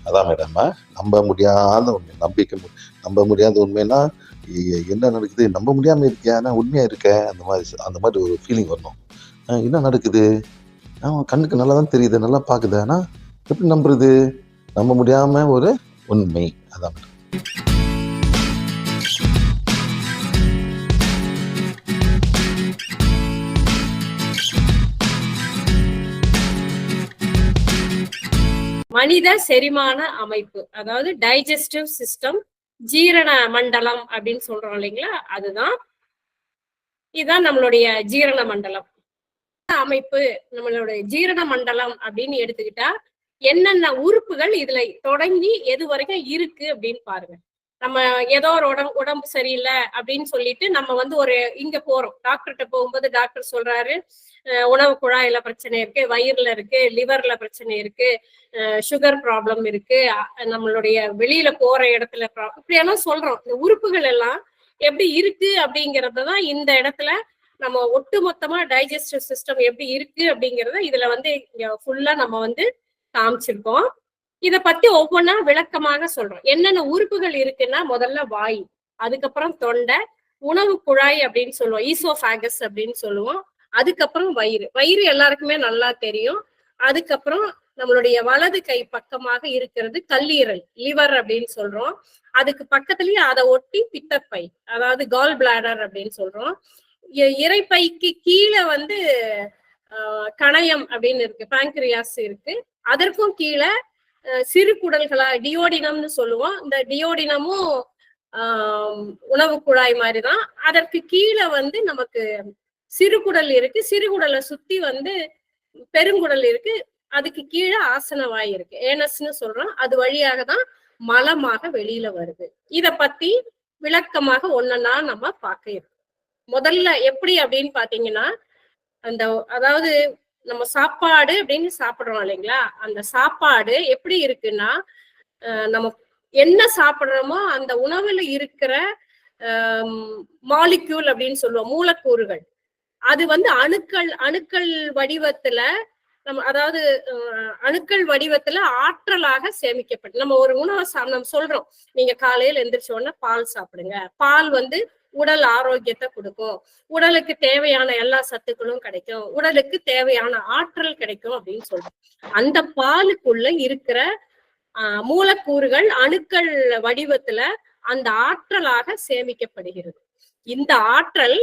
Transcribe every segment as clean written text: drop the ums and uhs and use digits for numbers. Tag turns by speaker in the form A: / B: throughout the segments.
A: அதான் மேடம், நம்ப முடியாத உண்மை, நம்ப முடியாத உண்மைன்னா என்ன நடக்குது, நம்ப முடியாம இருக்கியா, ஆனா உண்மையா இருக்க, அந்த மாதிரி ஒரு ஃபீலிங் வரணும். என்ன நடக்குது, கண்ணுக்கு நல்லா தான் தெரியுது, நல்லா பாக்குது, ஆனா எப்படி நம்புறது, நம்ப முடியாம ஒரு உண்மை. அதான் மேடம்.
B: மனித செரிமான அமைப்பு, அதாவது டைஜஸ்டிவ் சிஸ்டம், ஜீரண மண்டலம் அப்படின்னு சொல்றோம் இல்லைங்களா, அதுதான் இதுதான் நம்மளுடைய ஜீரண மண்டலம் அமைப்பு. நம்மளுடைய ஜீரண மண்டலம் அப்படின்னு எடுத்துக்கிட்டா என்னென்ன உறுப்புகள் இதுல தொடங்கி எது வரைக்கும் இருக்கு அப்படின்னு பாருங்க. நம்ம ஏதோ ஒரு உடம்பு சரியில்லை அப்படின்னு சொல்லிட்டு நம்ம வந்து ஒரு இங்க போறோம், டாக்டர்கிட்ட போகும்போது டாக்டர் சொல்றாரு உணவு குழாயில பிரச்சனை இருக்கு, வயிறுல இருக்கு, லிவர்ல பிரச்சனை இருக்கு, சுகர் ப்ராப்ளம் இருக்கு, நம்மளுடைய வெளியில போற இடத்துல இப்படியெல்லாம் சொல்றோம். இந்த உறுப்புகள் எல்லாம் எப்படி இருக்கு அப்படிங்கறதான் இந்த இடத்துல நம்ம ஒட்டுமொத்தமா டைஜஸ்டிவ் சிஸ்டம் எப்படி இருக்கு அப்படிங்கறத இதுல வந்து ஃபுல்லா நம்ம வந்து காமிச்சிருக்கோம். இத பத்தி ஒவ்வொன்னா விளக்கமாக சொல்றோம். என்னென்ன உறுப்புகள் இருக்குன்னா, முதல்ல வாய், அதுக்கப்புறம் தொண்டை, உணவு குழாய் அப்படின்னு சொல்லுவோம், ஈசோஃபாகஸ் அப்படின்னு சொல்லுவோம், அதுக்கப்புறம் வயிறு. வயிறு எல்லாருக்குமே நல்லா தெரியும். அதுக்கப்புறம் நம்மளுடைய வலது கை பக்கமாக இருக்கிறது கல்லீரல், லிவர் அப்படின்னு சொல்றோம். அதுக்கு பக்கத்துலயே அதை ஒட்டி பித்தப்பை, அதாவது கால் பிளாடர் அப்படின்னு சொல்றோம். இறைப்பைக்கு கீழே வந்து கணையம் அப்படின்னு இருக்கு, பாங்க்ரியாஸ் இருக்கு. அதற்கும் கீழே சிறு குடல்களா டியோடினம்னு சொல்லுவோம். இந்த டியோடினமும் உணவு குழாய் மாதிரிதான். அதற்கு கீழே வந்து நமக்கு சிறுகுடல் இருக்கு, சிறுகுடலை சுத்தி வந்து பெருங்குடல் இருக்கு, அதுக்கு கீழே ஆசனவாய் இருக்கு, ஏனஸ்ன்னு சொல்றோம். அது வழியாக தான் மலமாக வெளியில வருது. இத பத்தி விளக்கமாக ஒன்னொன்னா நம்ம பார்க்க இருக்கோம். முதல்ல எப்படி அப்படின்னு பாத்தீங்கன்னா, அதாவது நம்ம சாப்பாடு அப்படின்னு சாப்பிடுறோம் இல்லைங்களா, அந்த சாப்பாடு எப்படி இருக்குன்னா, நம்ம என்ன சாப்பிடுறோமோ அந்த உணவுல இருக்கிற மாலிக்யூல் அப்படின்னு சொல்லுவோம், மூலக்கூறுகள், அது வந்து அணுக்கள் வடிவத்துல அதாவது அணுக்கள் வடிவத்துல ஆற்றலாக சேமிக்கப்பட்டு நம்ம ஒரு உணவை நம்ம சொல்றோம். நீங்க காலையில எந்திரிச்ச உடனே பால் சாப்பிடுங்க, பால் வந்து உடல் ஆரோக்கியத்தை கொடுக்கும், உடலுக்கு தேவையான எல்லா சத்துக்களும் கிடைக்கும், உடலுக்கு தேவையான ஆற்றல் கிடைக்கும் அப்படின்னு சொல்றோம். அந்த பாலுக்குள்ள இருக்கிற மூலக்கூறுகள் அணுக்கள் வடிவத்துல அந்த ஆற்றலாக சேமிக்கப்படுகிறது. இந்த ஆற்றல்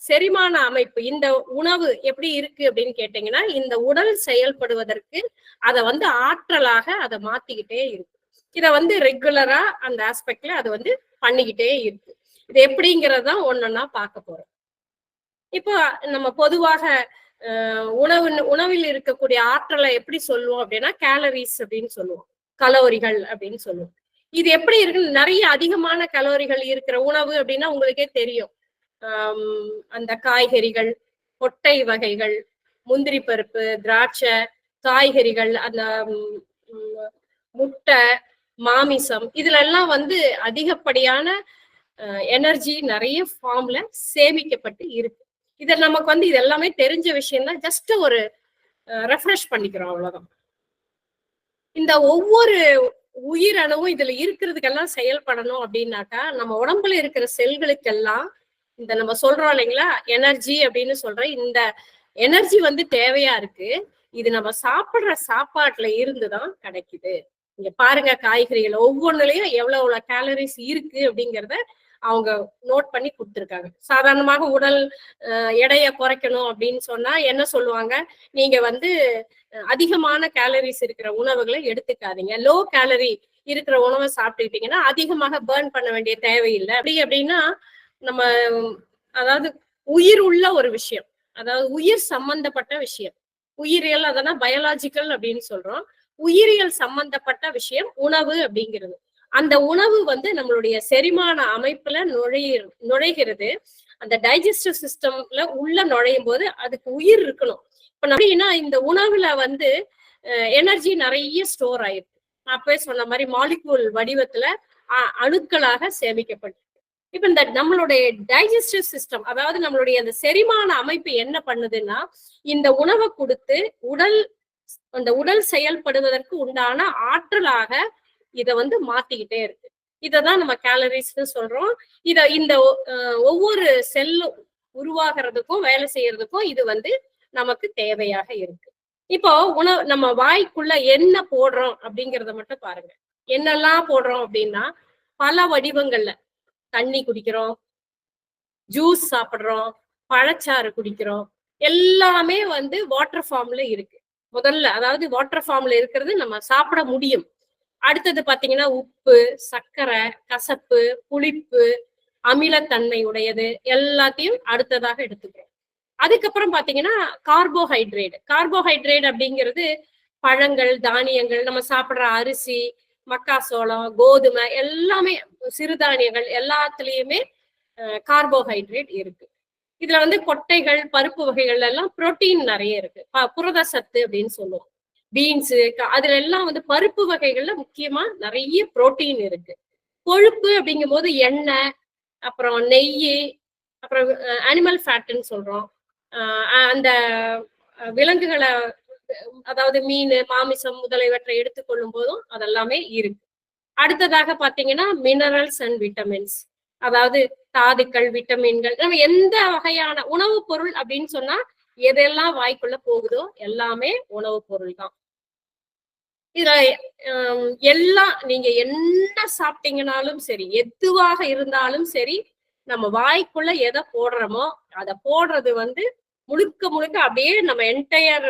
B: செரிமான அமைப்பு, இந்த உணவு எப்படி இருக்கு அப்படின்னு கேட்டீங்கன்னா, இந்த உடல் செயல்படுவதற்கு அதை வந்து ஆற்றலாக அதை மாத்திக்கிட்டே இருக்கு. இதை வந்து ரெகுலரா அந்த ஆஸ்பெக்ட்ல அதை வந்து பண்ணிக்கிட்டே இருக்கு. இது எப்படிங்கிறதான் ஒன்னொன்னா பார்க்க போறோம். இப்போ நம்ம பொதுவாக உணவில் இருக்கக்கூடிய ஆற்றலை எப்படி சொல்லுவோம் அப்படின்னா, கேலரிஸ் அப்படின்னு சொல்லுவோம், கலோரிகள் அப்படின்னு சொல்லுவோம். இது எப்படி இருக்குன்னு, நிறைய அதிகமான கலோரிகள் இருக்கிற உணவு அப்படின்னா உங்களுக்கே தெரியும். அந்த காய்கறிகள், கொட்டை வகைகள், முந்திரி பருப்பு, திராட்சை, காய்கறிகள், அந்த முட்டை, மாமிசம், இதுல எல்லாம் வந்து அதிகப்படியான எனர்ஜி நிறைய ஃபார்ம்ல சேமிக்கப்பட்டு இருக்கு. இத நமக்கு வந்து இது எல்லாமே தெரிஞ்ச விஷயம் தான், ஜஸ்ட் ஒரு ரெஃப்ரெஷ் பண்ணிக்கிறோம், அவ்வளவுதான். இந்த ஒவ்வொரு உயிரணுவும் இதுல இருக்கிறதுக்கெல்லாம் செயல்படணும் அப்படின்னாக்கா, நம்ம உடம்புல இருக்கிற செல்களுக்கெல்லாம் இந்த நம்ம சொல்றோம் இல்லைங்களா, எனர்ஜி அப்படின்னு சொல்றோம், இந்த எனர்ஜி வந்து தேவையா இருக்கு. இது நம்ம சாப்பிடுற சாப்பாட்டுல இருந்துதான் கிடைக்குது. இங்க பாருங்க, காய்கறிகள் ஒவ்வொன்றுலயும் எவ்வளவு கேலரிஸ் இருக்கு அப்படிங்கிறத அவங்க நோட் பண்ணி கொடுத்துருக்காங்க. சாதாரணமாக உடல் எடையை குறைக்கணும் அப்படின்னு சொன்னா என்ன சொல்லுவாங்க, நீங்க வந்து அதிகமான கேலரிஸ் இருக்கிற உணவுகளை எடுத்துக்காதீங்க, லோ கேலரி இருக்கிற உணவை சாப்பிட்டுக்கிட்டீங்கன்னா அதிகமாக பேர்ன் பண்ண வேண்டிய தேவையில்லை. அப்படின்னா நம்ம அதாவது உயிர் உள்ள ஒரு விஷயம், அதாவது உயிர் சம்பந்தப்பட்ட விஷயம், உயிரியல், அதெல்லாம் பயாலஜிக்கல் அப்படின்னு சொல்றோம். உயிரியல் சம்பந்தப்பட்ட விஷயம் உணவு அப்படிங்கிறது. அந்த உணவு வந்து நம்மளுடைய செரிமான அமைப்புல நுழைகிறது. அந்த டைஜஸ்டிவ் சிஸ்டம்ல உள்ள நுழையும் போது அதுக்கு உயிர் இருக்கணும். இப்ப அப்படின்னா இந்த உணவுல வந்து எனர்ஜி நிறைய ஸ்டோர் ஆயிருக்கு. அப்பவே சொன்ன மாதிரி மாலிகூல் வடிவத்துல அணுக்களாக சேமிக்கப்பட்டு, இப்ப இந்த நம்மளுடைய டைஜஸ்டிவ் சிஸ்டம், அதாவது நம்மளுடைய அந்த செரிமான அமைப்பு என்ன பண்ணுதுன்னா, இந்த உணவை கொடுத்து உடல் அந்த உடல் செயல்படுவதற்கு உண்டான ஆற்றலாக இத வந்து மாத்திக்கிட்டே இருக்கு. இததான் நம்ம கேலரிஸ்னு சொல்றோம். இந்த ஒவ்வொரு செல்லும் உருவாகிறதுக்கும் வேலை செய்யறதுக்கும் இது வந்து நமக்கு தேவையாக இருக்கு. இப்போ நம்ம வாய்க்குள்ள என்ன போடுறோம் அப்படிங்கறத மட்டும் பாருங்க. என்னெல்லாம் போடுறோம் அப்படின்னா பல வடிவங்கள்ல தண்ணி குடிக்கிறோம், ஜூஸ் சாப்பிடுறோம், பழச்சாறு குடிக்கிறோம், எல்லாமே வந்து வாட்டர் ஃபார்ம்ல இருக்கு. முதல்ல அதாவது வாட்டர் ஃபார்ம்ல இருக்கிறது நம்ம சாப்பிட முடியும். அடுத்தது பாத்தீங்கன்னா உப்பு, சர்க்கரை, கசப்பு, புளிப்பு, அமிலத்தன்மை உடையது எல்லாத்தையும் அடுத்ததாக எடுத்துக்கிறோம். அதுக்கப்புறம் பாத்தீங்கன்னா கார்போஹைட்ரேட் அப்படிங்கிறது பழங்கள், தானியங்கள், நம்ம சாப்பிடுற அரிசி, மக்காசோளம், கோதுமை, எல்லாமே சிறுதானியங்கள் எல்லாத்துலயுமே கார்போஹைட்ரேட் இருக்கு. இதுல வந்து கொட்டைகள், பருப்பு வகைகள் எல்லாம் புரோட்டீன் நிறைய இருக்கு. புரத சத்து அப்படின்னு சொல்லுவோம். பீன்ஸ், அதுல எல்லாம் வந்து பருப்பு வகைகள்ல முக்கியமா நிறைய புரோட்டீன் இருக்கு. கொழுப்பு அப்படிங்கும் போது எண்ணெய், அப்புறம் நெய், அப்புறம் அனிமல் ஃபேட்னு சொல்றோம். அந்த விலங்குகளை, அதாவது மீன், மாமிசம் முதலியவற்றை எடுத்துக்கொள்ளும் போதும் அதெல்லாமே இருக்கு. அடுத்ததாக பாத்தீங்கன்னா மினரல்ஸ் அண்ட் விட்டமின்ஸ், அதாவது தாதுக்கள், விட்டமின்கள். நம்ம எந்த வகையான உணவுப் பொருள் அப்படின்னு சொன்னா எதெல்லாம் வாய்க்குள்ள போகுதோ எல்லாமே உணவுப் பொருள் தான். இதுல எல்லாம் நீங்க என்ன சாப்பிட்டீங்கன்னாலும் சரி, எதுவாக இருந்தாலும் சரி, நம்ம வாய்க்குள்ள எதை போடுறோமோ அதை போடுறது வந்து முழுக்க முழுக்க அப்படியே நம்ம என்டையர்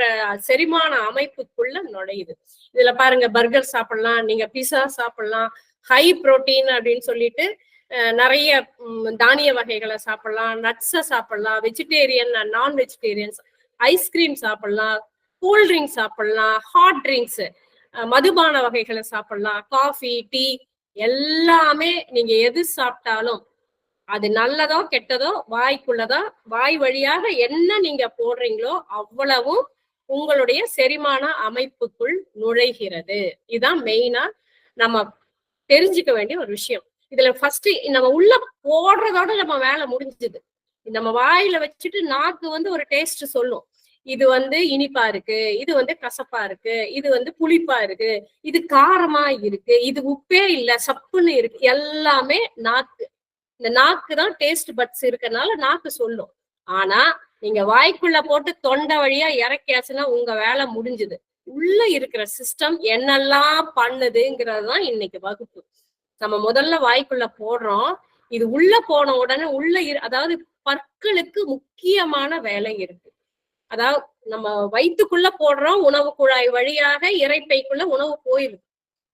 B: செரிமான அமைப்புக்குள்ள நுழையுது. இதுல பாருங்க, பர்கர் சாப்பிடலாம், நீங்க பிஸா சாப்பிடலாம், ஹை புரோட்டீன் அப்படின்னு சொல்லிட்டு நிறைய தானிய வகைகளை சாப்பிடலாம், நட்ஸை சாப்பிடலாம், வெஜிடேரியன் அண்ட் நான் வெஜிடேரியன்ஸ், ஐஸ்கிரீம் சாப்பிடலாம், கூல் ட்ரிங்க்ஸ் சாப்பிடலாம், ஹாட் ட்ரிங்க்ஸ், மதுபான வகைகளை சாப்பிடலாம், காஃபி, டீ, எல்லாமே நீங்க எது சாப்பிட்டாலும் அது நல்லதோ கெட்டதோ வாய்க்குள்ளதான், வாய் வழியாக என்ன நீங்க போடுறீங்களோ அவ்வளவும் உங்களுடைய செரிமான அமைப்புக்குள் நுழைகிறது. இதுதான் மெயினா நம்ம தெரிஞ்சுக்க வேண்டிய ஒரு விஷயம். இதுல ஃபர்ஸ்ட் நம்ம உள்ள போடுறதோட நம்ம வேலை முடிஞ்சது. நம்ம வாயில வச்சுட்டு நாக்கு வந்து ஒரு டேஸ்ட் சொல்லும். இது வந்து இனிப்பா இருக்கு, இது வந்து கசப்பா இருக்கு, இது வந்து புளிப்பா இருக்கு, இது காரமா இருக்கு, இது உப்பே இல்ல, சப்புன்னு இருக்கு. எல்லாமே நாக்கு. இந்த நாக்கு தான் டேஸ்ட் பட்ஸ் இருக்கனால நாக்கு சொல்லும். ஆனா நீங்க வாய்க்குள்ள போட்டு தொண்டை வழியா இறக்கியாச்சுன்னா உங்க வேலை முடிஞ்சுது. உள்ள இருக்கிற சிஸ்டம் என்னெல்லாம் பண்ணுதுங்கிறது தான் இன்னைக்கு வகுப்பு. நம்ம முதல்ல வாய்க்குள்ள போடுறோம், இது உள்ள போன உடனே அதாவது பற்களுக்கு முக்கியமான வேலை இருக்கு. அதாவது நம்ம வயிற்றுக்குள்ள போடுறோம், உணவு குழாய் வழியாக இரைப்பைக்குள்ள உணவு போயிருது.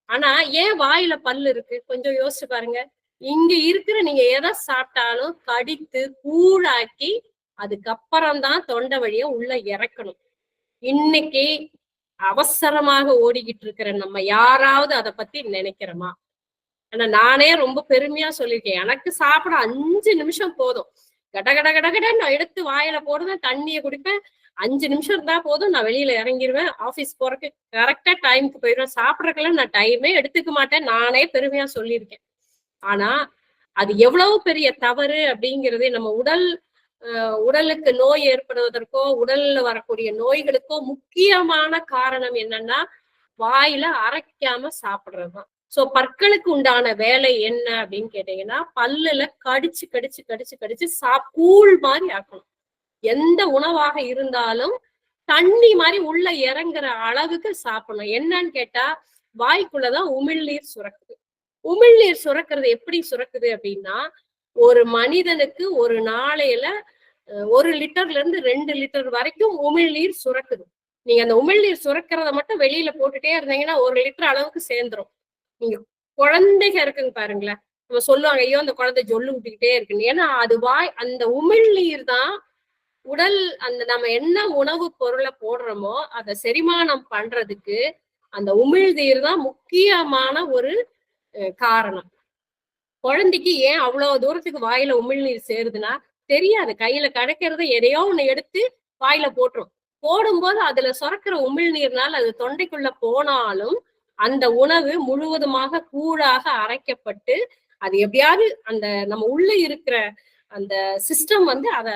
B: ஆனா ஏன் வாயில பல்லு இருக்கு? கொஞ்சம் யோசிச்சு பாருங்க. இங்க இருக்கிற நீங்க எதை சாப்பிட்டாலும் கடித்து கூழாக்கி அதுக்கப்புறம் தான் தொண்டை வழியா உள்ள இறக்கணும். இன்னைக்கு அவசரமாக ஓடிக்கிட்டு இருக்கிற நம்ம யாராவது அதை பத்தி நினைக்கிறோமா? ஆனா நானே ரொம்ப பெருமையா சொல்லியிருக்கேன், எனக்கு சாப்பிட 5 நிமிஷம் போதும். கட நான் எடுத்து வாயில போடுவேன், தண்ணியை குடிப்பேன், 5 நிமிஷம் இருந்தா போதும், நான் வெளியில இறங்கிடுவேன். ஆபீஸ் போறதுக்கு கரெக்டா டைமுக்கு போயிடுவேன். சாப்பிடறதுக்கெல்லாம் நான் டைமே எடுத்துக்க மாட்டேன், நானே பெருமையா சொல்லியிருக்கேன். ஆனா அது எவ்வளவு பெரிய தவறு அப்படிங்கிறது, நம்ம உடலுக்கு நோய் ஏற்படுவதற்கோ உடல்ல வரக்கூடிய நோய்களுக்கோ முக்கியமான காரணம் என்னன்னா வாயில அரைக்காம சாப்பிடுறதுதான். சோ பற்களுக்கு உண்டான வேலை என்ன அப்படின்னு கேட்டீங்கன்னா, பல்லுல கடிச்சு கடிச்சு கடிச்சு கடிச்சு கூழ் மாதிரி ஆக்கணும். எந்த உணவாக இருந்தாலும் தண்ணி மாதிரி உள்ள இறங்குற அளவுக்கு சாப்பிடணும். என்னன்னு கேட்டா, வாய்க்குள்ளதான் உமிழ்நீர் சுரக்குது. உமிழ்நீர் சுரக்கிறது எப்படி சுரக்குது அப்படின்னா, ஒரு மனிதனுக்கு ஒரு நாளையில 1 லிட்டர்ல இருந்து 2 லிட்டர் வரைக்கும் உமிழ்நீர் சுரக்குது. நீங்க அந்த உமிழ்நீர் சுரக்கிறத மட்டும் வெளியில போட்டுட்டே இருந்தீங்கன்னா 1 லிட்டர் அளவுக்கு சேர்ந்துரும். நீங்க குழந்தைங்க இருக்குங்க பாருங்களேன், நம்ம சொல்லுவாங்க, ஐயோ அந்த குழந்தை ஜொல்லு விட்டுக்கிட்டே இருக்குன்னு. ஏன்னா அது அந்த உமிழ்நீர் தான் உடல், நம்ம என்ன உணவு பொருளை போடுறோமோ அதை செரிமானம் பண்றதுக்கு அந்த உமிழ்நீர் தான் முக்கியமான ஒரு காரணம். குழந்தைக்கு ஏன் அவ்வளவு தூரத்துக்கு வாயில உமிழ்நீர் சேருதுன்னா தெரியாது. கையில கிடைக்கிறத எதையோ ஒண்ணு எடுத்து வாயில போட்டுரும். போடும்போது அதுல சுரக்கிற உமிழ்நீர்னால அது தொண்டைக்குள்ள போனாலும் அந்த உணவு முழுவதுமாக கூழாக அரைக்கப்பட்டு அது எப்படியாவது அந்த நம்ம உள்ள இருக்கிற அந்த சிஸ்டம் வந்து அதை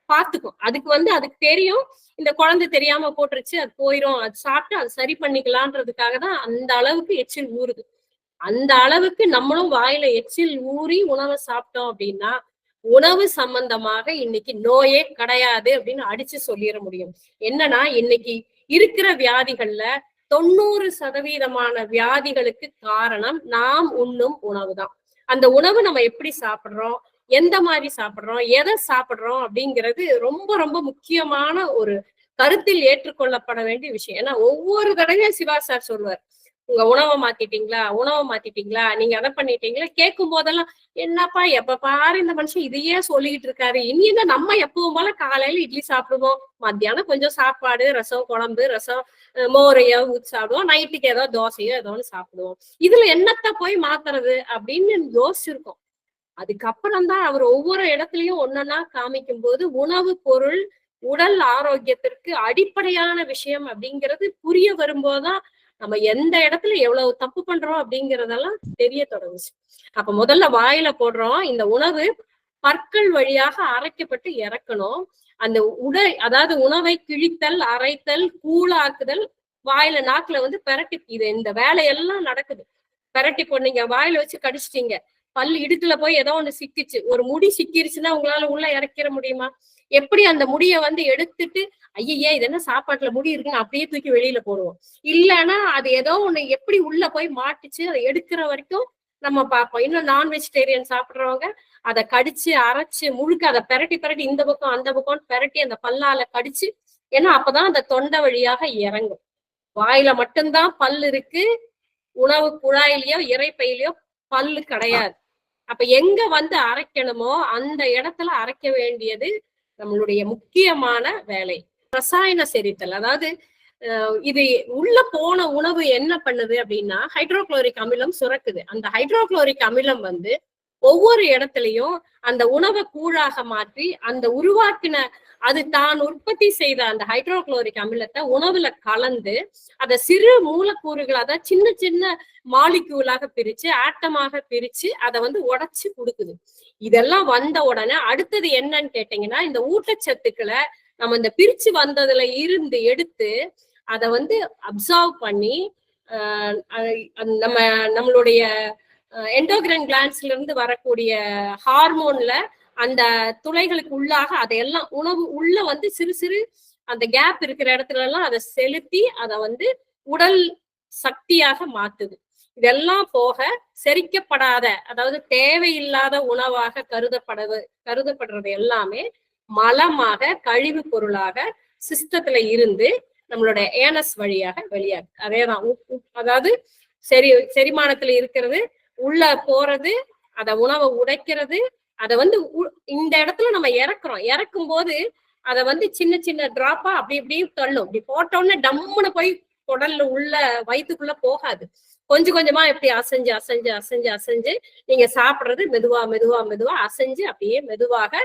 B: பாத்துக்கும். அதுக்கு தெரியும் இந்த குழந்தை தெரியாம போட்டுருச்சு, அது போயிரும், அது சாப்பிட்டு அது சரி பண்ணிக்கலான்றதுக்காக தான் அந்த அளவுக்கு எச்சில் ஊறுது. அந்த அளவுக்கு நம்மளும் வாயில எச்சில் ஊறி உணவை சாப்பிட்டோம் அப்படின்னா உணவு சம்பந்தமாக இன்னைக்கு நோயே கிடையாது அப்படின்னு அடிச்சு சொல்லிட முடியும். என்னன்னா இன்னைக்கு இருக்கிற வியாதிகள்ல 90% வியாதிகளுக்கு காரணம் நாம் உண்ணும் உணவு தான். அந்த உணவு நம்ம எப்படி சாப்பிடுறோம், எந்த மாதிரி சாப்பிடுறோம், எதை சாப்பிடுறோம் அப்படிங்கிறது ரொம்ப ரொம்ப முக்கியமான ஒரு கருத்தில் ஏற்றுக்கொள்ளப்பட வேண்டிய விஷயம். ஏன்னா ஒவ்வொரு தடவையும் சிவா சார் சொல்லுவார், உங்க உணவை மாத்திட்டீங்களா, நீங்க அதை பண்ணிட்டீங்களா, கேட்கும் போதெல்லாம் என்னப்பா எப்ப பாரு இந்த மனுஷன் இதையே சொல்லிட்டு இருக்காரு. இனி என்ன நம்ம எப்பவும் போல காலையில இட்லி சாப்பிடுவோம், மத்தியானம் கொஞ்சம் சாப்பாடு, ரசம், குழம்பு, ரசம், மோரையோ ஊத்தி சாப்பிடுவோம், நைட்டுக்கு ஏதோ தோசையோ ஏதோ ஒன்று சாப்பிடுவோம். இதுல என்னத்த போய் மாத்துறது அப்படின்னு யோசிச்சிருக்கோம். அதுக்கப்புறம் தான் அவர் ஒவ்வொரு இடத்துலயும் ஒன்னொன்னா காமிக்கும் போது உணவு பொருள் உடல் ஆரோக்கியத்திற்கு அடிப்படையான விஷயம் அப்படிங்கிறது புரிய வரும்போதுதான் நம்ம எந்த இடத்துல எவ்வளவு தப்பு பண்றோம் அப்படிங்கறதெல்லாம் தெரிய தொடங்குச்சு. அப்ப முதல்ல வாயில போடுறோம், இந்த உணவு பற்கள் வழியாக அரைக்கப்பட்டு இறக்கணும். அந்த அதாவது உணவை கிழித்தல், அரைத்தல், கூழாக்குதல், வாயில நாக்குல வந்து பெரட்டி, இந்த வேலையெல்லாம் நடக்குது. பெரட்டி போனீங்க, வாயில வச்சு கடிச்சிட்டீங்க, பல்லு இடுக்குல போய் ஏதோ ஒண்ணு சிக்கிச்சு, ஒரு முடி சிக்கிருச்சுன்னா உங்களால உள்ள இறக்கிற முடியுமா? எப்படி அந்த முடிய வந்து எடுத்துட்டு ஐயே இது என்ன சாப்பாட்டுல முடி இருக்குன்னு அப்படியே தூக்கி வெளியில போடுவோம். இல்லைன்னா அது ஏதோ ஒண்ணு எப்படி உள்ள போய் மாட்டுச்சு, அதை எடுக்கிற வரைக்கும் நம்ம பார்ப்போம். இன்னும் நான் வெஜிடேரியன் சாப்பிடுறவங்க அதை கடிச்சு அரைச்சு முழுக்க அதை பெரட்டி இந்த பக்கம் அந்த பக்கம் பெரட்டி அந்த பல்லால கடிச்சு, ஏன்னா அப்பதான் அந்த தொண்டை வழியாக இறங்கும். வாயில மட்டும்தான் பல்லு இருக்கு, உணவு குழாயிலயோ இறைப்பையிலயோ பல்லு கிடையாது. அப்ப எங்க வந்து அரைக்கணுமோ அந்த இடத்துல அரைக்க வேண்டியது நம்மளுடைய முக்கியமான வேலை. ரசாயன செரித்தல், அதாவது இது உள்ள போன உணவு என்ன பண்ணுது அப்படின்னா ஹைட்ரோகுளோரிக் அமிலம் சுரக்குது. அந்த ஹைட்ரோகுளோரிக் அமிலம் வந்து ஒவ்வொரு இடத்துலயும் அந்த உணவை கூழாக மாற்றி அந்த உருவாக்கின அது தான் உற்பத்தி செய்த அந்த ஹைட்ரோகுளோரிக் அமிலத்தை உணவுல கலந்து அதை சிறு மூலக்கூறுகள், அதாவது சின்ன சின்ன மாலிக்யூலாக பிரிச்சு ஆட்டமாக பிரிச்சு அதை வந்து உடைச்சு கொடுக்குது. இதெல்லாம் வந்த உடனே அடுத்தது என்னன்னு கேட்டீங்கன்னா, இந்த ஊட்டச்சத்துக்களை நம்ம இந்த பிரிச்சு வந்ததுல இருந்து எடுத்து அதை வந்து அப்சர்வ் பண்ணி நம்மளுடைய எண்டோகிரைன் கிளான்ஸ்ல இருந்து வரக்கூடிய ஹார்மோன்ல அந்த துளைகளுக்கு உள்ளாக அதையெல்லாம் உணவு உள்ள வந்து சிறு சிறு அந்த கேப் இருக்கிற இடத்துல எல்லாம் அதை செலுத்தி அதை வந்து உடல் சக்தியாக மாத்துது. இதெல்லாம் போக செரிக்கப்படாத, அதாவது தேவையில்லாத உணவாக கருதப்படுறது எல்லாமே மலமாக கழிவு பொருளாக சிஸ்டத்துல இருந்து நம்மளுடைய ஏனஸ் வழியாக வெளியாகுது. அதேதான் அதாவது செரிமானத்துல இருக்கிறது உள்ள போறது, அத உணவை உடைக்கிறது, அதை வந்து இந்த இடத்துல நம்ம இறக்கும் போது அதை வந்து சின்ன சின்ன டிராப்பா அப்படி இப்படியும் தள்ளும். இப்படி போட்டோன்னே டம்முன்னு போய் குடல்ல உள்ள வயிற்றுக்குள்ள போகாது. கொஞ்சம் கொஞ்சமா எப்படி அசைஞ்சு அசைஞ்சு அசைஞ்சு அசைஞ்சு நீங்க சாப்பிடுறது மெதுவா மெதுவா மெதுவா அசைஞ்சு அப்படியே மெதுவாக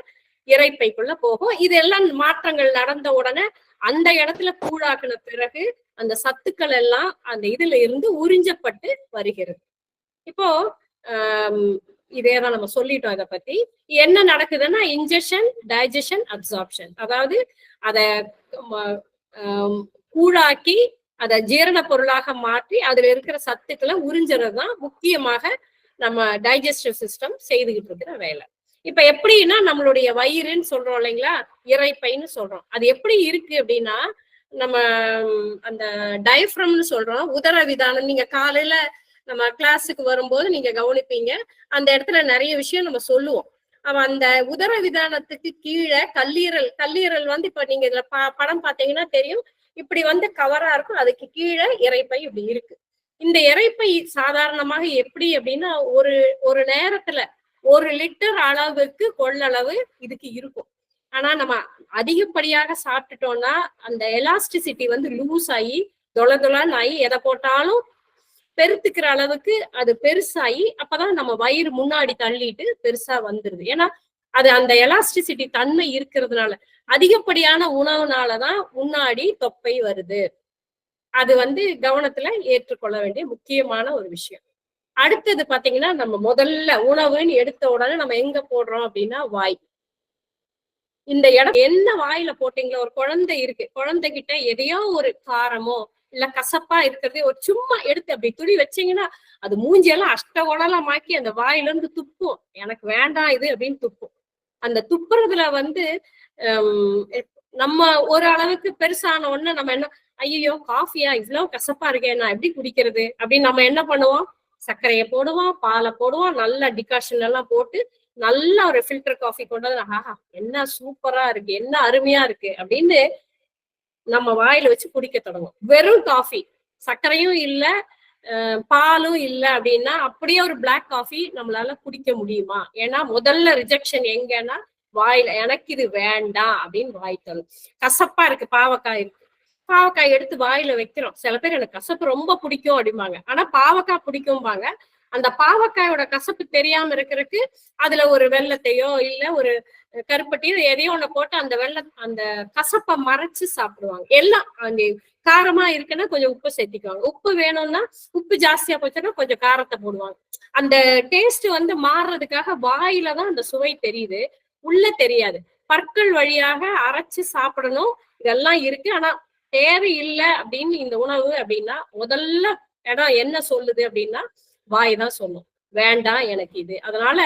B: இறைப்பைக்குள்ள போகும். இதெல்லாம் மாற்றங்கள் நடந்த உடனே அந்த இடத்துல கூழாக்குன பிறகு அந்த சத்துக்கள் எல்லாம் அந்த இதுல இருந்து உறிஞ்சப்பட்டு வருகிறது. இப்போ இதேதான் நம்ம சொல்லிட்டோம். இதை பத்தி என்ன நடக்குதுன்னா இன்ஜெக்ஷன், டைஜஷன், அப்சார்ப்ஷன், அதாவது அதை கூழாக்கி அதை ஜீரண பொருளாக மாற்றி அதுல இருக்கிற சத்துக்களை உறிஞ்சுறது தான் முக்கியமாக நம்ம டைஜஸ்டிவ் சிஸ்டம் செய்துகிட்டு இருக்கிற வேலை. இப்ப எப்படின்னா நம்மளுடைய வயிறுன்னு சொல்றோம் இல்லைங்களா, இறைப்பைன்னு சொல்றோம். அது எப்படி இருக்கு அப்படின்னா நம்ம அந்த டயப்ரம்னு சொல்றோம், உதர விதானம். நீங்க காலையில நம்ம கிளாஸுக்கு வரும்போது நீங்க கவனிப்பீங்க, அந்த இடத்துல நிறைய விஷயம் நம்ம சொல்லுவோம். அந்த உதர விதானத்துக்கு கீழே கல்லீரல் வந்து இப்ப நீங்க இதுல படம் பாத்தீங்கன்னா தெரியும், இப்படி வந்து கவரா இருக்கும், அதுக்கு கீழே இறைப்பை இப்படி இருக்கு. இந்த இறைப்பை சாதாரணமாக எப்படி அப்படின்னா ஒரு நேரத்துல 1 லிட்டர் அளவுக்கு கொள்ளளவு இதுக்கு இருக்கும். ஆனா நம்ம அதிகப்படியாக சாப்பிட்டுட்டோம்னா அந்த எலாஸ்டிசிட்டி வந்து லூஸ் ஆகி தொலைன்னு ஆகி எதை போட்டாலும் பெருத்துக்கிற அளவுக்கு அது பெருசாகி அப்பதான் நம்ம வயிறு முன்னாடி தள்ளிட்டு பெருசா வந்துருது. ஏன்னா அது அந்த எலாஸ்டிசிட்டி தன்மை இருக்கிறதுனால, அதிகப்படியான உணவுனாலதான் முன்னாடி தொப்பை வருது. அது வந்து கவனத்துல ஏற்றுக்கொள்ள வேண்டிய முக்கியமான ஒரு விஷயம். அடுத்தது பாத்தீங்கன்னா, நம்ம முதல்ல உணவுன்னு எடுத்த உடனே நம்ம எங்க போடுறோம் அப்படின்னா வாய். இந்த இடம் என்ன வாயில போட்டீங்களோ, ஒரு குழந்தை இருக்கு, குழந்தைகிட்ட எதையோ ஒரு காரமோ இல்ல கசப்பா இருக்கிறதே ஒரு சும்மா எடுத்து அப்படி துணி வச்சீங்கன்னா அது மூஞ்சியெல்லாம் அஷ்டகோணமாக்கி அந்த வாயில இருந்து துப்பும். எனக்கு வேண்டாம் இது அப்படின்னு துப்பும். அந்த துப்புறதுல வந்து நம்ம ஒரு அளவுக்கு பெருசான உடனே நம்ம என்ன, ஐயோ காஃபியா இவ்வளவு கசப்பா இருக்கே, நான் எப்படி குடிக்கிறது அப்படின்னு நம்ம என்ன பண்ணுவோம், சர்க்கரையை போடுவோம், பாலை போடுவோம், நல்ல டிகாஷன் எல்லாம் போட்டு நல்ல ஒரு ஃபில்டர் காஃபி கொண்டு வந்து ஆஹா என்ன சூப்பரா இருக்கு, என்ன அருமையா இருக்கு அப்படின்னு நம்ம வாயில வச்சு குடிக்க தொடங்கும். வெறும் காஃபி, சர்க்கரையும் இல்ல பாலும் இல்ல அப்படின்னா அப்படியே ஒரு பிளாக் காஃபி நம்மளால குடிக்க முடியுமா? ஏன்னா முதல்ல ரிஜெக்ஷன் எங்கன்னா வாயில, எனக்கு இது வேண்டாம் அப்படின்னு வாய் தரும். கசப்பா இருக்கு, பாவக்காய் இருக்கு, பாவக்காய் எடுத்து வாயில வைக்கிறோம். சில பேர் எனக்கு கசப்பு ரொம்ப பிடிக்கும் அப்படிம்பாங்க, ஆனா பாவக்காய் பிடிக்கும்பாங்க. அந்த பாவக்காயோட கசப்பு தெரியாம இருக்கிறதுக்கு அதுல ஒரு வெள்ளத்தையோ இல்ல ஒரு கருப்பட்டியோ எதையோ ஒண்ணு போட்டு அந்த கசப்பை மறைச்சு சாப்பிடுவாங்க. எல்லாம் அங்கே காரமா இருக்குன்னா கொஞ்சம் உப்பு சேர்த்திக்குவாங்க, உப்பு வேணும்னா உப்பு ஜாஸ்தியா போச்சுன்னா கொஞ்சம் காரத்தை போடுவாங்க. அந்த டேஸ்ட் வந்து மாறுறதுக்காக வாயில தான் அந்த சுவை தெரியுது, உள்ள தெரியாது. பற்கள் வழியாக அரைச்சு சாப்பிடணும், இதெல்லாம் இருக்கு. ஆனா தேவையில்லை அப்படின்னு இந்த உணவு அப்படின்னா முதல்ல இடம் என்ன சொல்லுது அப்படின்னா வாய் தான் சொல்லும், வேண்டாம் எனக்கு இது. அதனால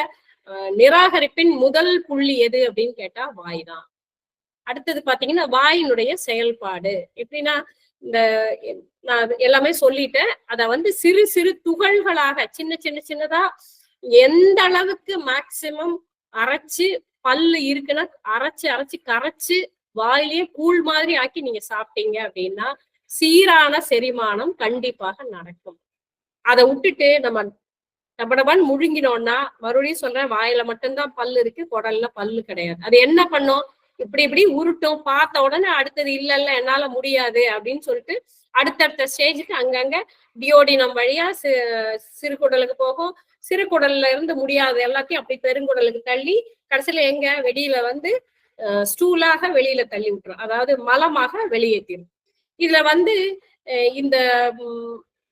B: நிராகரிப்பின் முதல் புள்ளி எது அப்படின்னு கேட்டா வாய் தான். அடுத்தது பாத்தீங்கன்னா வாயினுடைய செயல்பாடு எப்படின்னா, இந்த நான் எல்லாமே சொல்லிட்டேன். அத வந்து சிறு சிறு துகள்களாக சின்னதா எந்த அளவுக்கு மேக்சிமம் அரைச்சு, பல்லு இருக்குன்னா அரைச்சு கரைச்சு வாயிலேயே கூழ் மாதிரி ஆக்கி நீங்க சாப்பிட்டீங்க அப்படின்னா சீரான செரிமானம் கண்டிப்பாக நடக்கும். அதை விட்டுட்டு நம்ம டபடபான்னு முழுங்கினோம்னா, மறுபடியும் சொல்றேன், வாயில மட்டும்தான் பல்லு இருக்கு, குடல்ல பல்லு கிடையாது. அது என்ன பண்ணும், இப்படி உருட்டும், பார்த்த உடனே அடுத்தது இல்ல என்னால முடியாது அப்படின்னு சொல்லிட்டு அடுத்தடுத்த ஸ்டேஜுக்கு அங்கங்க டியோடினம் வழியா சிறுகுடலுக்கு போகும். சிறுகுடல்ல இருந்து முடியாது எல்லாத்தையும் அப்படி பெருங்குடலுக்கு தள்ளி கடைசியில எங்க வெளியில வந்து ஸ்டூலாக வெளியில தள்ளி விட்டுரும், அதாவது மலமாக வெளியேற்றிடும். இதுல வந்து இந்த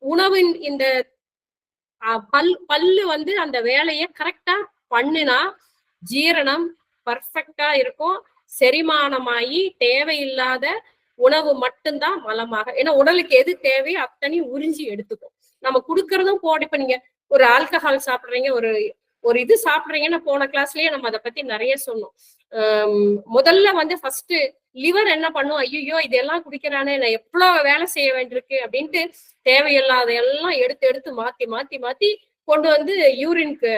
B: உணவின் இந்த பல்லு வந்து அந்த வேலையை கரெக்டா பண்ணினா ஜீரணம் பர்ஃபெக்டா இருக்கும், செரிமானமாயி தேவையில்லாத உணவு மட்டும்தான் மலமாக. ஏன்னா உடலுக்கு எது தேவையோ அத்தனையும் உறிஞ்சி எடுத்துக்கும். நம்ம கொடுக்கறதும் போட, இப்ப நீங்க ஒரு ஆல்கஹால் சாப்பிடுறீங்க, ஒரு இது சாப்பிடுறீங்கன்னா போன கிளாஸ்லயே நம்ம அதை பத்தி நிறைய சொன்னோம். முதல்ல வந்து ஃபர்ஸ்ட் லிவர் என்ன பண்ணும், ஐயோ இதெல்லாம் குடிக்கிறானே, நான் எவ்வளவு வேலை செய்ய வேண்டியிருக்கு அப்படின்ட்டு தேவையில்லாத எல்லாம் எடுத்து மாத்தி கொண்டு வந்து யூரினுக்கு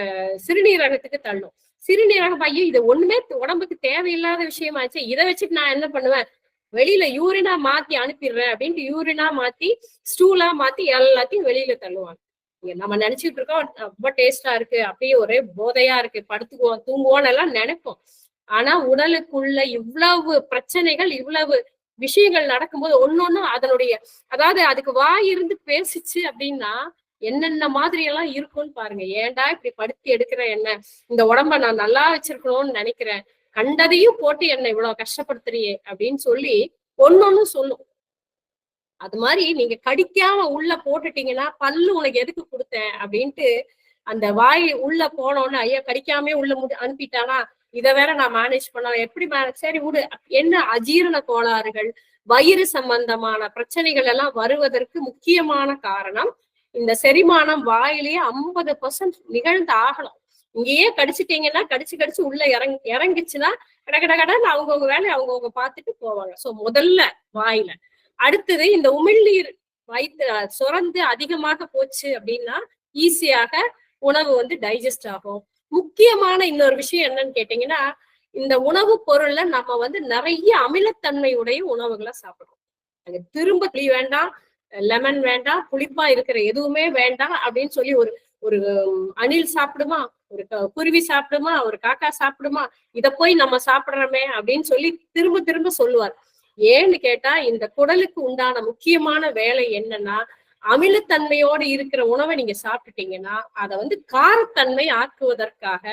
B: சிறுநீரகத்துக்கு தள்ளும். சிறுநீரகம் ஐயோ இது ஒண்ணுமே உடம்புக்கு தேவையில்லாத விஷயமாச்சு, இதை வச்சுட்டு நான் என்ன பண்ணுவேன், வெளியில யூரினா மாத்தி அனுப்பிடுறேன் அப்படின்ட்டு யூரினா மாத்தி ஸ்டூலா மாத்தி எல்லாத்தையும் வெளியில தள்ளுவாங்க. நம்ம நினைச்சிட்டு இருக்கோம் ரொம்ப டேஸ்டா இருக்கு, அப்படியே ஒரே போதையா இருக்கு, படுத்துக்குவோம் தூங்குவோம் எல்லாம் நினைப்போம். ஆனா உடலுக்குள்ள இவ்வளவு பிரச்சனைகள், இவ்வளவு விஷயங்கள் நடக்கும்போது ஒன்னொன்னும் அதனுடைய, அதாவது அதுக்கு வாய் இருந்து பேசிச்சு அப்படின்னா என்னென்ன மாதிரி எல்லாம் இருக்கும்னு பாருங்க. ஏன்டா இப்படி படுத்தி எடுக்கிற என்ன, இந்த உடம்ப நான் நல்லா வச்சிருக்கணும்னு நினைக்கிறேன், கண்டதையும் போட்டு என்ன இவ்வளவு கஷ்டப்படுத்துறியே அப்படின்னு சொல்லி ஒன்னொன்னு சொல்லும். அது மாதிரி நீங்க கடிக்காம உள்ள போட்டுட்டீங்கன்னா பல்லு உனக்கு எதுக்கு கொடுத்தேன் அப்படின்ட்டு அந்த வாய் உள்ள போனோன்னு ஐயா கடிக்காமே உள்ள அனுப்பிட்டானா, இதை வேற நான் மேனேஜ் பண்ண எப்படி சரி விடு. என்ன அஜீரண கோளாறுகள், வயிறு சம்பந்தமான பிரச்சனைகள் எல்லாம் வருவதற்கு முக்கியமான காரணம் இந்த செரிமானம் வாயிலேயே 50% நிகழ்ந்து ஆகணும். இங்கேயே கடிச்சிட்டீங்கன்னா கடிச்சு உள்ள இறங்கிச்சுன்னா கடன்னு அவங்கவுங்க வேலையை அவங்கவுங்க பார்த்துட்டு போவாங்க. சோ முதல்ல வாயில, அடுத்தது இந்த உமிழ்நீர் வயிற்று சுரந்து அதிகமாக போச்சு அப்படின்னா ஈஸியாக உணவு வந்து டைஜஸ்ட் ஆகும். முக்கியமான இன்னொரு விஷயம் என்னன்னு கேட்டீங்கன்னா, இந்த உணவு பொருள்ல நம்ம வந்து நிறைய அமிலத்தன்மையுடைய உணவுகளை சாப்பிடுறோம். அது திரும்ப புளி வேண்டாம், லெமன் வேண்டாம், புளிப்பா இருக்கிற எதுவுமே வேண்டாம் அப்படின்னு சொல்லி ஒரு அணில் சாப்பிடுமா, ஒரு குருவி சாப்பிடுமா, ஒரு காக்கா சாப்பிடுமா, இத போய் நம்ம சாப்பிடுறோமே அப்படின்னு சொல்லி திரும்ப சொல்லுவார். ஏன்னு கேட்டா இந்த குடலுக்கு உண்டான முக்கியமான வேலை என்னன்னா, அமிலத்தன்மையோடு இருக்கிற உணவை நீங்க சாப்பிட்டுட்டீங்கன்னா அதை வந்து காரத்தன்மை ஆக்குவதற்காக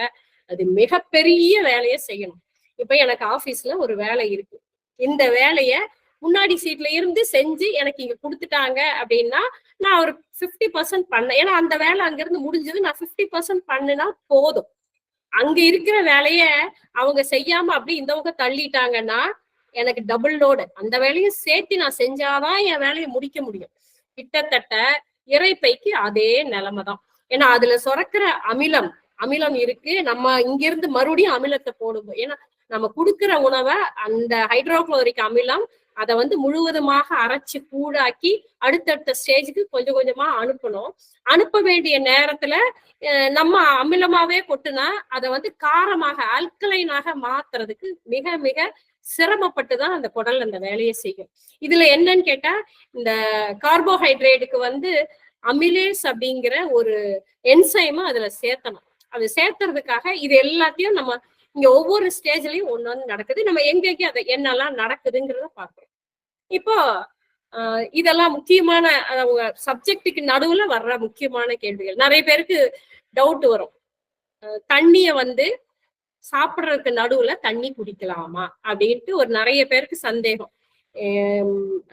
B: அது மிகப்பெரிய வேலையை செய்யணும். இப்ப எனக்கு ஆபீஸ்ல ஒரு வேலை இருக்கு, இந்த வேலைய முன்னாடி சீட்ல இருந்து செஞ்சு எனக்கு இங்க கொடுத்துட்டாங்க அப்படின்னா நான் ஒரு 50% பண்ணேன், ஏன்னா அந்த வேலை அங்க இருந்து முடிஞ்சது, நான் 50% பண்ணுனா போதும். அங்க இருக்கிற வேலைய அவங்க செய்யாம அப்படி இந்த பக்கம் தள்ளிட்டாங்கன்னா எனக்கு டபுள் லோடு. அந்த வேலையும் சேர்த்து நான் செஞ்சாதான் என் வேலையை முடிக்க முடியும். கிட்டத்தட்ட இரைப்பைக்கு அதே நிலைமைதான். ஏன்னா அதுல சுரக்கிற அமிலம் இருக்கு. நம்ம இங்கிருந்து மறுபடியும் அமிலத்தை போடுவோம். ஏன்னா நம்ம கொடுக்கிற உணவை அந்த ஹைட்ரோகுளோரிக் அமிலம் அதை முழுவதுமாக அரைச்சு கூடாக்கி அடுத்தடுத்த ஸ்டேஜுக்கு கொஞ்சம் கொஞ்சமா அனுப்பணும். அனுப்ப வேண்டிய நேரத்துல நம்ம அமிலமாவே கொட்டுனா அதை காரமாக ஆல்கலைனாக மாத்துறதுக்கு மிக மிக சிரமப்பட்டுதான் அந்த குடல் அந்த வேலையை செய்யும். இதுல என்னன்னு கேட்டா, இந்த கார்போஹைட்ரேட்டுக்கு அமிலேஸ் அப்படிங்கிற ஒரு என்சைமை அதுல சேர்த்தணும். அது சேர்த்துறதுக்காக இது எல்லாத்தையும் நம்ம இங்க ஒவ்வொரு ஸ்டேஜ்லயும் ஒண்ணு நடக்குது. நம்ம எங்கெங்க அதை என்னெல்லாம் நடக்குதுங்கிறத பாக்குறோம். இப்போ இதெல்லாம் முக்கியமான உங்க சப்ஜெக்டுக்கு நடுவுல வர்ற முக்கியமான கேள்விகள். நிறைய பேருக்கு டவுட் வரும், தண்ணிய சாப்பிடுறதுக்கு நடுவுல தண்ணி குடிக்கலாமா அப்படின்ட்டு ஒரு நிறைய பேருக்கு சந்தேகம்.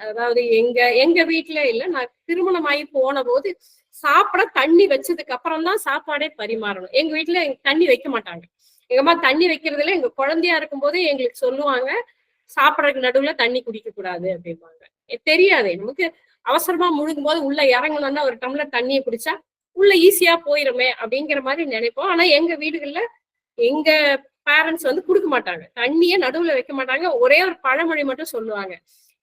B: அதாவது எங்க வீட்டுல இல்ல, நான் திருமணமாகி போன போது சாப்பிட தண்ணி வச்சதுக்கு அப்புறம் தான் சாப்பாடே பரிமாறணும். எங்க வீட்டுல தண்ணி வைக்க மாட்டாங்க. எங்க அம்மா தண்ணி வைக்கிறதுல எங்க குழந்தையா இருக்கும் போதே எங்களுக்கு சொல்லுவாங்க, சாப்பிடறதுக்கு நடுவுல தண்ணி குடிக்க கூடாது அப்படிம்பாங்க. தெரியாது நமக்கு, அவசரமா முழுகும் போது உள்ள இறங்கணும்னா ஒரு டம்ளர் தண்ணியை குடிச்சா உள்ள ஈஸியா போயிருமே அப்படிங்கிற மாதிரி நினைப்போம். ஆனா எங்க வீடுகள்ல எங்க பேரண்ட்ஸ் கொடுக்க மாட்டாங்க, தண்ணிய நடுவுல வைக்க மாட்டாங்க. ஒரே ஒரு பழமொழி மட்டும் சொல்லுவாங்க,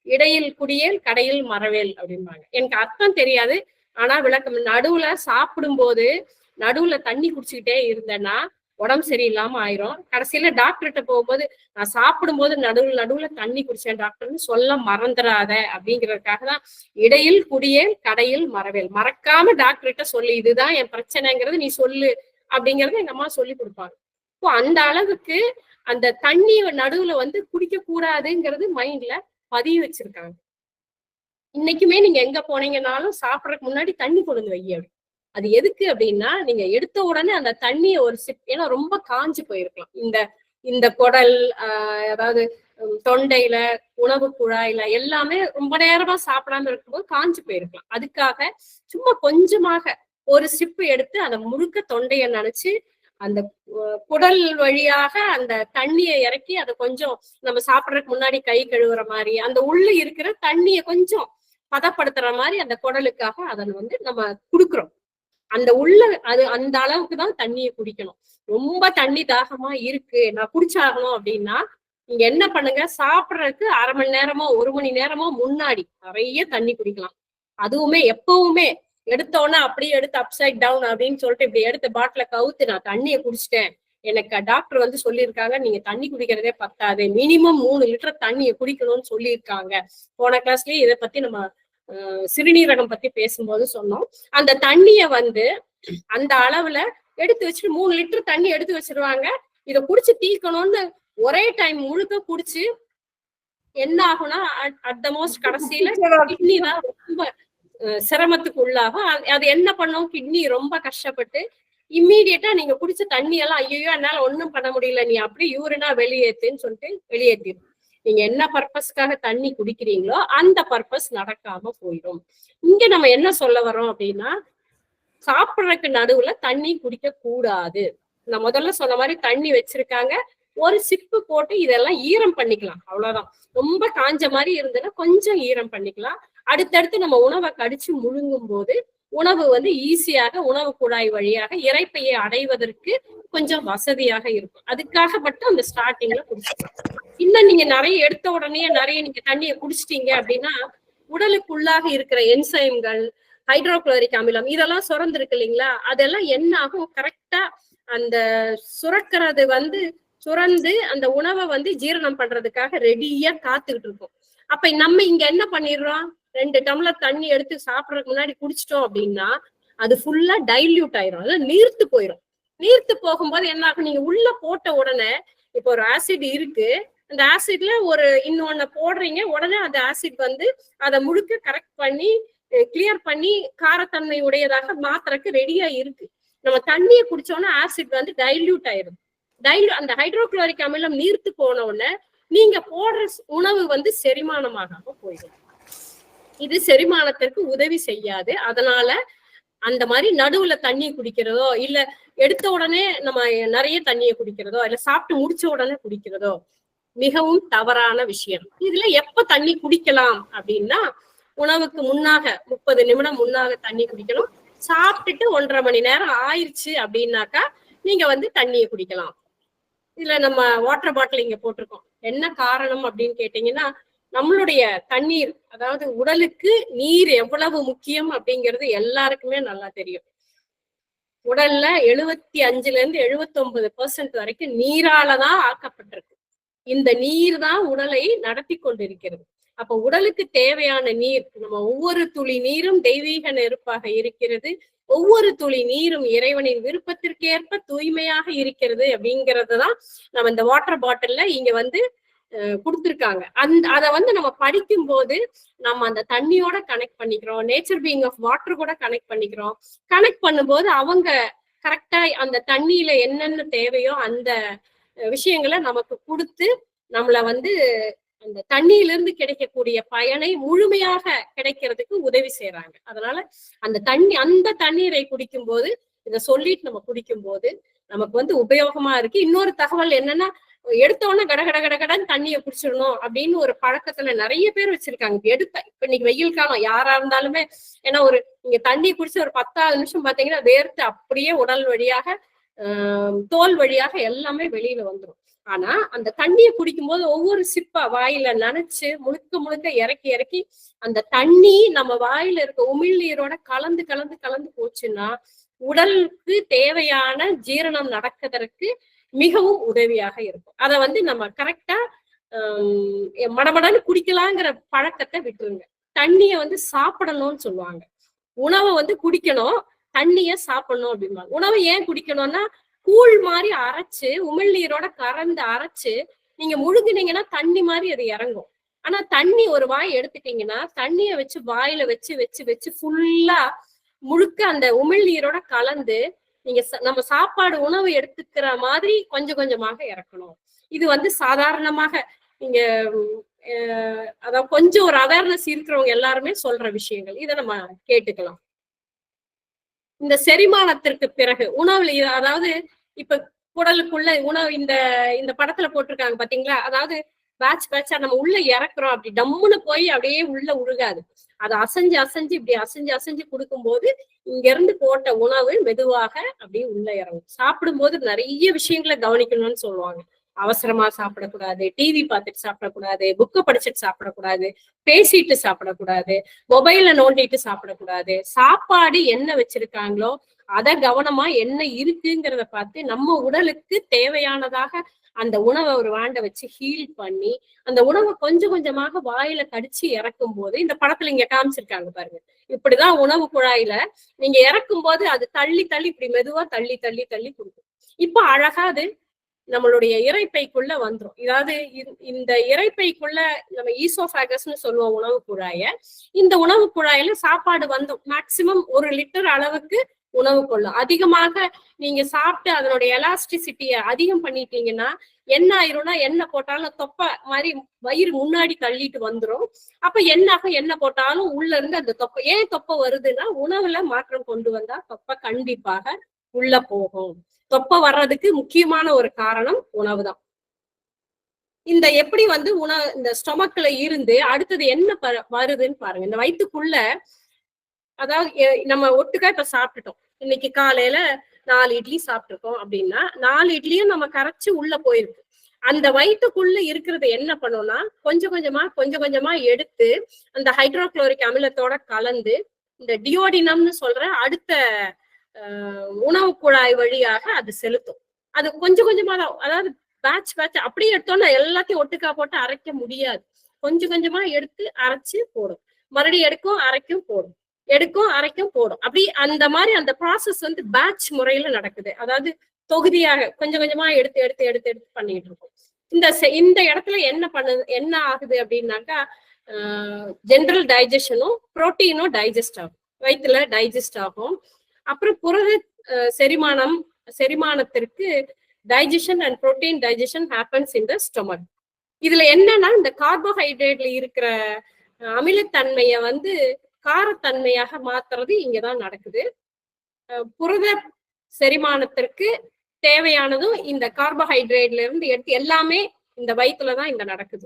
B: இடையில் குடியேல் கடையில் மறவேல் அப்படிம்பாங்க. எனக்கு அர்த்தம் தெரியாது, ஆனா விளக்கம், நடுவுல சாப்பிடும் போது நடுவுல தண்ணி குடிச்சுக்கிட்டே இருந்தேன்னா உடம்பு சரியில்லாம ஆயிரும். கடைசியில டாக்டர்கிட்ட போகும்போது நான் சாப்பிடும் போது நடுவுல தண்ணி குடிச்சேன் டாக்டர்னு சொல்ல மறந்துடாத அப்படிங்கிறதுக்காக தான் இடையில் குடியேல் கடையில் மறவேல். மறக்காம டாக்டர்கிட்ட சொல்லி இதுதான் என் பிரச்சனைங்கிறது நீ சொல்லு அப்படிங்கறத எங்க அம்மா சொல்லி கொடுப்பாங்க. இப்போ அந்த அளவுக்கு அந்த தண்ணி நடுவுல குடிக்க கூடாதுங்கிறது மைண்ட்ல பதிவு வச்சிருக்காங்க. இன்னைக்குமே நீங்க எங்க போனீங்கன்னாலும் சாப்பிடறதுக்கு முன்னாடி தண்ணி கொண்டு வைய. அது எதுக்கு அப்படின்னா, நீங்க எடுத்த உடனே அந்த தண்ணிய ஒரு சிப், ஏன்னா ரொம்ப காஞ்சு போயிருக்கலாம் இந்த குடல், அதாவது தொண்டையில, உணவு குழாயில எல்லாமே ரொம்ப நேரமா சாப்பிடாம இருக்கும்போது காஞ்சு போயிருக்கலாம். அதுக்காக சும்மா கொஞ்சமாக ஒரு சிப்பு எடுத்து அதை முழுக்க தொண்டைய நனைச்சு அந்த குடல் வழியாக அந்த தண்ணியை இறக்கி அதை கொஞ்சம் நம்ம சாப்பிடறதுக்கு முன்னாடி கை கழுவுற மாதிரி அந்த உள்ள இருக்கிற தண்ணிய கொஞ்சம் பதப்படுத்துற மாதிரி அந்த குடலுக்காக அதை நம்ம குடுக்குறோம். அந்த உள்ள அது அந்த அளவுக்கு தான் தண்ணியை குடிக்கணும். ரொம்ப தண்ணி தாகமா இருக்கு, நான் குடிச்சாகணும் அப்படின்னா நீங்க என்ன பண்ணுங்க, சாப்பிடறதுக்கு அரை மணி நேரமோ 1 மணி நேரமோ முன்னாடி நிறைய தண்ணி குடிக்கலாம். அதுவுமே எப்பவுமே எடுத்தோன்னா அப்படியே எடுத்து அப்சைட் டவுன் அப்படின்னு சொல்லிட்டு இப்படி எடுத்து பாட்டில கவுத்து நான் தண்ணியை குடிச்சிட்டேன், எனக்கு டாக்டர் சொல்லியிருக்காங்க நீங்க தண்ணி குடிக்கிறதே பத்தாது, மினிமம் 3 லிட்டர் தண்ணியை குடிக்கணும்னு சொல்லியிருக்காங்க. போன கிளாஸ்லயே இதை பத்தி நம்ம சிறுநீரகம் பத்தி பேசும்போது சொன்னோம். அந்த தண்ணிய அந்த அளவுல எடுத்து வச்சுட்டு 3 லிட்டர் தண்ணி எடுத்து வச்சிருவாங்க. இதை குடிச்சு தீக்கணும்னு ஒரே டைம் முழுக்க குடிச்சு என்ன ஆகும்னா அட் த மோஸ்ட் கடைசியில கிட்னி தான் ரொம்ப சிரமத்துக்கு உள்ளாகும். அது என்ன பண்ணும், கிட்னி ரொம்ப கஷ்டப்பட்டு இம்மீடியட்டா நீங்க குடிச்ச தண்ணி எல்லாம் ஐயோ என்னால ஒண்ணும் பண்ண முடியல, நீ அப்படியே யூரினா வெளியேத்துன்னு சொல்லிட்டு வெளியேற்றிடும். நீங்க என்ன பர்பஸ்க்காக தண்ணி குடிக்கிறீங்களோ அந்த பர்பஸ் நடக்காம போயிடும். இங்க நம்ம என்ன சொல்ல வரோம் அப்படின்னா, சாப்பிடறதுக்கு நடுவுல தண்ணி குடிக்க கூடாது. நான் முதல்ல சொன்ன மாதிரி தண்ணி வச்சிருக்காங்க, ஒரு சிப்பு போட்டு இதெல்லாம் ஈரம் பண்ணிக்கலாம், அவ்வளவுதான். ரொம்ப காஞ்ச மாதிரி இருந்ததுன்னா கொஞ்சம் ஈரம் பண்ணிக்கலாம். அடுத்தடுத்து நம்ம உணவை கடிச்சு முழுங்கும் போது உணவு ஈஸியாக உணவு குழாய் வழியாக இரைப்பையை அடைவதற்கு கொஞ்சம் வசதியாக இருக்கும். அதுக்காக மட்டும் அந்த ஸ்டார்டிங்ல குடிச்சுக்கலாம். இன்னும் நீங்க நிறைய எடுத்த உடனே நிறைய நீங்க தண்ணியை குடிச்சிட்டீங்க அப்படின்னா உடலுக்குள்ளாக இருக்கிற என்சைம்கள், ஹைட்ரோகுளோரிக் அமிலம் இதெல்லாம் சுரந்திருக்கு இல்லைங்களா, அதெல்லாம் என்ன ஆகும், கரெக்டா அந்த சுரக்கிறது சுரந்து அந்த உணவை ஜீரணம் பண்றதுக்காக ரெடியா காத்துக்கிட்டு இருக்கும். அப்ப நம்ம இங்க என்ன பண்ணிடுறோம், 2 டம்ளர் தண்ணி எடுத்து சாப்பிடறதுக்கு முன்னாடி குடிச்சிட்டோம் அப்படின்னா அது ஃபுல்லா டைல்யூட் ஆயிரும், அதாவது நீர்த்து போயிடும். நீர்த்து போகும்போது என்ன ஆகும், நீங்க உள்ள போட்ட உடனே இப்போ ஒரு ஆசிட் இருக்கு, அந்த ஆசிட்ல இன்னொன்னு போடுறீங்க, உடனே அந்த ஆசிட் அதை முழுக்க கரெக்ட் பண்ணி கிளியர் பண்ணி காரத்தன்மை உடையதாக மாத்துறதுக்கு ரெடியா இருக்கு. நம்ம தண்ணியை குடிச்சோன்னா ஆசிட் டைல்யூட் ஆயிரும். அந்த ஹைட்ரோகுளோரிக் அமிலம் நீர்த்து போன உடனே நீங்க போடுற உணவு செரிமானமாகாம போயிடும். இது செரிமானத்திற்கு உதவி செய்யாது. அதனால அந்த மாதிரி நடுவுல தண்ணி குடிக்கிறதோ, இல்ல எடுத்த உடனே நம்ம நிறைய தண்ணியை குடிக்கிறதோ, இல்ல சாப்பிட்டு முடிச்ச உடனே குடிக்கிறதோ மிகவும் தவறான விஷயம். இதுல எப்ப தண்ணி குடிக்கலாம் அப்படின்னா, உணவுக்கு முன்னாக 30 நிமிடம் முன்னாக தண்ணி குடிக்கணும். சாப்பிட்டுட்டு 1.5 மணி நேரம் ஆயிடுச்சு அப்படின்னாக்கா நீங்க வந்து தண்ணியை குடிக்கலாம். இதுல நம்ம வாட்டர் பாட்டில் இங்க போட்டிருக்கோம். என்ன காரணம் அப்படின்னு கேட்டீங்கன்னா, நம்மளுடைய தண்ணீர், அதாவது உடலுக்கு நீர் எவ்வளவு முக்கியம் அப்படிங்கிறது எல்லாருக்குமே நல்லா தெரியும். உடல்ல 75% வரைக்கும் நீராலதான் ஆக்கப்பட்டிருக்கு. இந்த நீர் தான் உடலை நடத்தி கொண்டிருக்கிறது. அப்ப உடலுக்கு தேவையான நீர், நம்ம ஒவ்வொரு துளி நீரும் தெய்வீக நெருப்பாக இருக்கிறது. ஒவ்வொரு துளி நீரும் இறைவனின் விருப்பத்திற்கேற்ப தூய்மையாக இருக்கிறது அப்படிங்கறதுதான் நம்ம இந்த வாட்டர் பாட்டில்ல இங்க வந்து கொடுத்திருக்காங்க. அதை வந்து நம்ம படிக்கும் போது நம்ம அந்த தண்ணியோட கனெக்ட் பண்ணிக்கிறோம். நேச்சர் பீயிங் ஆஃப் வாட்டர் கூட கனெக்ட் பண்ணிக்கிறோம். கனெக்ட் பண்ணும்போது அவங்க கரெக்டா அந்த தண்ணியில என்னென்ன தேவையோ அந்த விஷயங்களை நமக்கு கொடுத்து நம்மள வந்து அந்த தண்ணியிலிருந்து கிடைக்கக்கூடிய பயனை முழுமையாக கிடைக்கிறதுக்கு உதவி செய்யறாங்க. அதனால அந்த தண்ணீரை குடிக்கும் போது இதை சொல்லிட்டு நம்ம குடிக்கும் போது நமக்கு வந்து உபயோகமா இருக்கு. இன்னொரு தகவல் என்னன்னா, எடுத்தோடனே கடகடன்னு தண்ணியை குடிச்சிடணும் அப்படின்னு ஒரு பழக்கத்துல நிறைய பேர் வச்சிருக்காங்க. இப்ப இன்னைக்கு வெயில் காலம் யாரா இருந்தாலுமே, ஏன்னா நீங்க தண்ணி குடிச்சு ஒரு 10 நிமிஷம் பாத்தீங்கன்னா வேர்த்து அப்படியே உடல் வழியாக தோல் வழியாக எல்லாமே வெளியில வந்துடும். ஆனா அந்த தண்ணியை குடிக்கும் போது ஒவ்வொரு சிப்பா வாயில நனைச்சு முழுக்க இறக்கி அந்த தண்ணி நம்ம வாயில இருக்க உமிழ்நீரோட கலந்து போச்சுன்னா உடலுக்கு தேவையான ஜீரணம் நடக்கிறதுக்கு மிகவும் உதவியாக இருக்கும். அதை வந்து நம்ம கரெக்டா மடமடன்னு குடிக்கலாங்கிற பழக்கத்தை விட்டுருங்க. தண்ணிய வந்து சாப்பிடணும்னு சொல்லுவாங்க. உணவை வந்து குடிக்கணும், தண்ணிய சாப்பிடணும் அப்படிம்பாங்க. உணவை ஏன் குடிக்கணும்னா, கூழ் மாதிரி அரைச்சு உமிழ்நீரோட கறந்து அரைச்சு நீங்க முழுங்கினீங்கன்னா தண்ணி மாதிரி அது இறங்கும். ஆனா தண்ணி ஒரு வாய் எடுத்துட்டீங்கன்னா தண்ணிய வச்சு வாயில வச்சு ஃபுல்லா முழுக்க அந்த உமிழ்நீரோட கலந்து நீங்க நம்ம சாப்பாடு உணவு எடுத்துக்கிற மாதிரி கொஞ்சமாக இறக்கணும். இது வந்து சாதாரணமாக நீங்க அதாவது கொஞ்சம் ஒரு அவேர்னஸ் இருக்கிறவங்க எல்லாருமே சொல்ற விஷயங்கள். இதை நம்ம கேட்டுக்கலாம். இந்த செரிமானத்திற்கு பிறகு உணவுல, அதாவது இப்ப குடலுக்குள்ள உணவு இந்த படத்துல போட்டிருக்காங்க பாத்தீங்களா, அதாவது பேட்சா நம்ம உள்ள இறக்குறோம், அப்படி டம்முன்னு போய் அப்படியே உள்ள உருகாது. அதை அசைஞ்சு கொடுக்கும்போது இங்க இருந்து போட்ட உணவு மெதுவாக அப்படியே உள்ள இறங்கும். சாப்பிடும்போது நிறைய விஷயங்களை கவனிக்கணும்னு சொல்லுவாங்க. அவசரமா சாப்பிடக்கூடாது, டிவி பார்த்துட்டு சாப்பிடக்கூடாது, புக்கை படிச்சுட்டு சாப்பிடக்கூடாது, பேசிட்டு சாப்பிடக்கூடாது, மொபைல்ல நோண்டிட்டு சாப்பிடக்கூடாது. சாப்பாடு என்ன வச்சிருக்காங்களோ அத கவனமா என்ன இருக்குங்கிறத பார்த்து நம்ம உடலுக்கு தேவையானதாக அந்த உணவை ஒரு வாண்ட வச்சு ஹீல் பண்ணி அந்த உணவை கொஞ்சமாக வாயில கடிச்சு இறக்கும் போது, இந்த படத்துல இங்க காமிச்சிருக்காங்க பாருங்க, இப்படிதான் உணவு குழாயில நீங்க இறக்கும் போது அது தள்ளி இப்படி மெதுவா தள்ளி கொடுக்கும். இப்ப அழகா அது நம்மளுடைய இரைப்பைக்குள்ள வந்துரும். அதாவது இந்த இரைப்பைக்குள்ள நம்ம ஈசோஃபேகஸ்ன்னு சொல்லுவோம் உணவு குழாய. இந்த உணவு குழாயில சாப்பாடு வந்து மேக்சிமம் 1 லிட்டர் அளவுக்கு உணவு கொள்ளும். அதிகமாக நீங்க சாப்பிட்டு அதனுடைய எலாஸ்டிசிட்டியை அதிகம் பண்ணிட்டீங்கன்னா என்ன ஆயிரும்னா, எண்ணெய் போட்டாலும் தொப்பை மாதிரி வயிறு முன்னாடி தள்ளிட்டு வந்துடும். அப்ப எண்ணெய் போட்டாலும் உள்ள இருந்து அந்த தொப்பை, ஏன் தொப்பை வருதுன்னா உணவுல மாற்றம் கொண்டு வந்தா தொப்பை கண்டிப்பாக உள்ள போகும். தொப்பை வர்றதுக்கு முக்கியமான ஒரு காரணம் உணவு தான். இந்த எப்படி வந்து இந்த ஸ்டொமக்ல இருந்து அடுத்தது என்ன வருதுன்னு பாருங்க. இந்த வயிற்றுக்குள்ள, அதாவது நம்ம ஒட்டுக்கா இப்ப சாப்பிட்டுட்டோம். இன்னைக்கு காலையில 4 இட்லி சாப்பிட்டுருக்கோம் அப்படின்னா 4 இட்லியும் நம்ம கரைச்சு உள்ள போயிருக்கு. அந்த வயிற்றுக்குள்ள இருக்கிறது என்ன பண்ணும்னா கொஞ்சமா எடுத்து அந்த ஹைட்ரோகுளோரிக் அமிலத்தோட கலந்து இந்த டியோடினம்னு சொல்ற அடுத்த உணவு குழாய் வழியாக அது செலுத்தும். அது கொஞ்சமா தான், அதாவது பேட்ச் அப்படியே எடுத்தோம்னா எல்லாத்தையும் ஒட்டுக்கா போட்டு அரைக்க முடியாது. கொஞ்சமா எடுத்து அரைச்சு போடும், மறுபடியும் எடுக்கும் அரைக்கும் போடும். அப்படி அந்த மாதிரி அந்த ப்ராசஸ் வந்து பேட்ச் முறையில நடக்குது. அதாவது தொகுதியாக கொஞ்சமா எடுத்து பண்ணிட்டு இருக்கோம். இந்த இடத்துல என்ன ஆகுது அப்படின்னாக்கா, ஜெனரல் டைஜஷனும் புரோட்டீனும் டைஜஸ்ட் ஆகும், வயிற்றுல டைஜஸ்ட் ஆகும். அப்புறம் புரத செரிமானத்திற்கு digestion and protein digestion happens in the stomach. இதுல என்னன்னா, இந்த கார்போஹைட்ரேட்ல இருக்கிற அமிலத்தன்மைய வந்து காரத்தன்மையாக மாத்துறது இங்கதான் நடக்குது. புரத செரிமானத்திற்கு தேவையானதும் இந்த கார்போஹைட்ரேட்ல இருந்து எடுத்து எல்லாமே இந்த வயிற்றுலதான் இந்த நடக்குது.